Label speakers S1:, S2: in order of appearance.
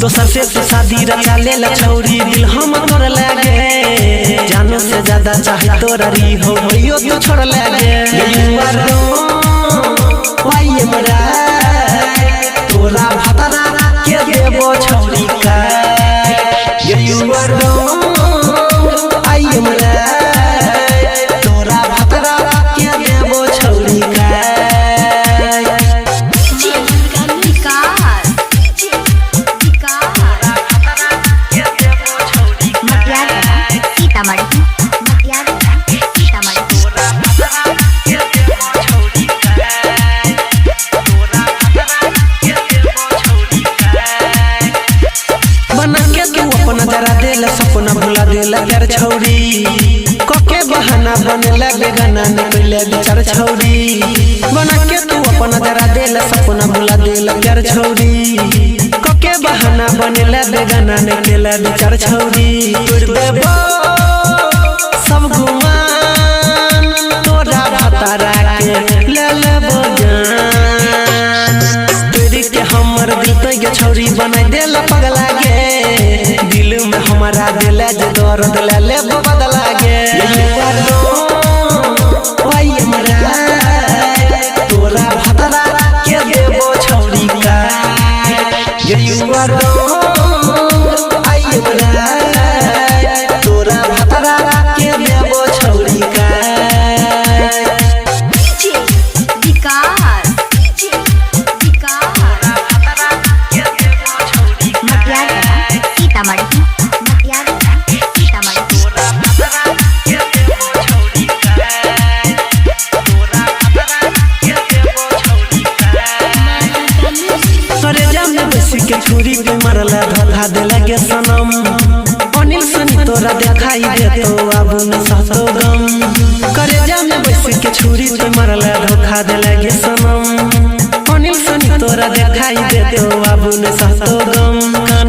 S1: दोसर से शादी रचा ले लछौरी दिल हम तोड़ लागे जानो से ज्यादा चाहे तोरा री हो भइयो तो छोड़ लागे वाई मरा तोरा भतरा के देबो छौरी का आई मरा तोरा भतरा के देबो छौरी का सपना भुला देला प्यार छौरी कके बहाना बनेला बेगाना निकले बेचार छौरी बना के तू अपना जरा देला सपना भुला देला प्यार छौरी कके बहाना बनेला बेगाना निकले बेचार छौरी तोड़ देबो सब गुमान तोरा भतरा के ले लेबो जान तोरी के हमर दिल तो छौरी बनाई देला पगला गे दिल में हमारा दिल जे दर्द ले ले बदला गे वाई मरा तोरा भतरा के देबो छौरी का आई मरा तोरा भतरा के देबो छौरी का के छुरी पे मरला धोखा देला के सनम अनिल सनी तोरा दिखाई दे तो आबू न सहतो गम करे जाने बैस के छुरी पे मरला धोखा देला के सनम अनिल सनी तोरा दिखाई दे तो आबू न सहतो गम।